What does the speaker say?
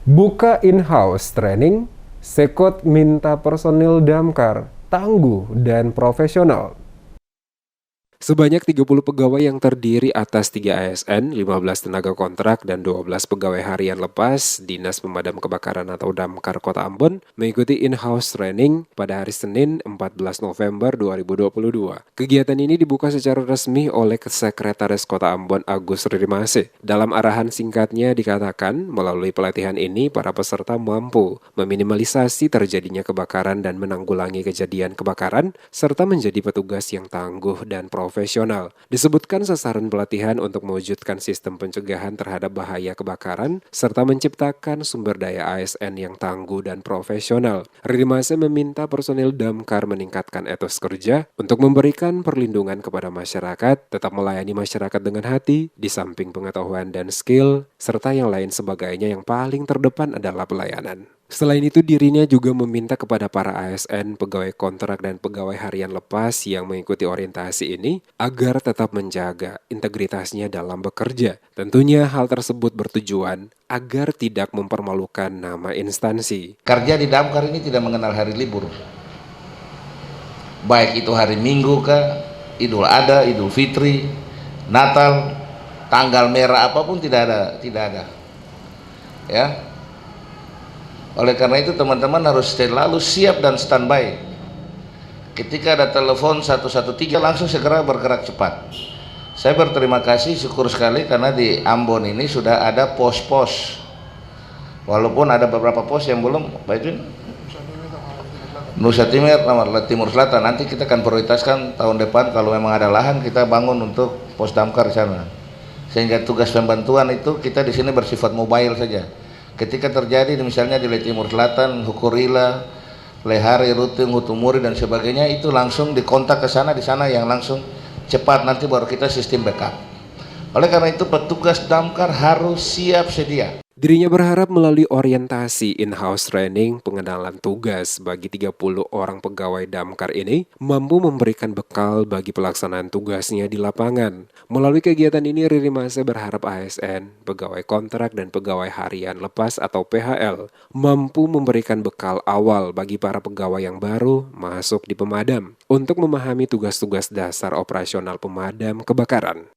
Buka in-house training, Sekot minta personil damkar tangguh dan profesional. Sebanyak 30 pegawai yang terdiri atas 3 ASN, 15 tenaga kontrak, dan 12 pegawai harian lepas Dinas Pemadam Kebakaran atau Damkar Kota Ambon mengikuti in-house training pada hari Senin 14 November 2022. Kegiatan ini dibuka secara resmi oleh Sekretaris Kota Ambon Agus Ridimase. Dalam arahan singkatnya dikatakan, melalui pelatihan ini para peserta mampu meminimalisasi terjadinya kebakaran dan menanggulangi kejadian kebakaran, serta menjadi petugas yang tangguh dan profesional. Disebutkan sasaran pelatihan untuk mewujudkan sistem pencegahan terhadap bahaya kebakaran serta menciptakan sumber daya ASN yang tangguh dan profesional. Ridimase meminta personil damkar meningkatkan etos kerja untuk memberikan perlindungan kepada masyarakat, tetap melayani masyarakat dengan hati, di samping pengetahuan dan skill, serta yang lain sebagainya yang paling terdepan adalah pelayanan. Selain itu, dirinya juga meminta kepada para ASN, pegawai kontrak, dan pegawai harian lepas yang mengikuti orientasi ini agar tetap menjaga integritasnya dalam bekerja. Tentunya hal tersebut bertujuan agar tidak mempermalukan nama instansi. Kerja di damkar ini tidak mengenal hari libur. Baik itu hari Minggu kah, Idul Adha, Idul Fitri, Natal, tanggal merah apapun tidak ada. Ya. Oleh karena itu teman-teman harus selalu siap dan standby. Ketika ada telepon 113 langsung segera bergerak cepat. Saya berterima kasih, syukur sekali karena di Ambon ini sudah ada pos-pos. Walaupun ada beberapa pos yang belum, Pak Jun, Nusa Timur Selatan. Nanti kita akan prioritaskan tahun depan kalau memang ada lahan kita bangun untuk pos damkar di sana. Sehingga tugas pembantuan itu kita di sini bersifat mobile saja. Ketika terjadi misalnya di Timur Selatan, Hukurila, Lehari, Rutung, Hutumuri dan sebagainya, itu langsung dikontak ke sana, di sana yang langsung cepat, nanti baru kita sistem backup. Oleh karena itu petugas damkar harus siap sedia. Dirinya berharap melalui orientasi in-house training pengenalan tugas bagi 30 orang pegawai damkar ini mampu memberikan bekal bagi pelaksanaan tugasnya di lapangan. Melalui kegiatan ini, Ridimase berharap ASN, pegawai kontrak, dan pegawai harian lepas atau PHL mampu memberikan bekal awal bagi para pegawai yang baru masuk di pemadam untuk memahami tugas-tugas dasar operasional pemadam kebakaran.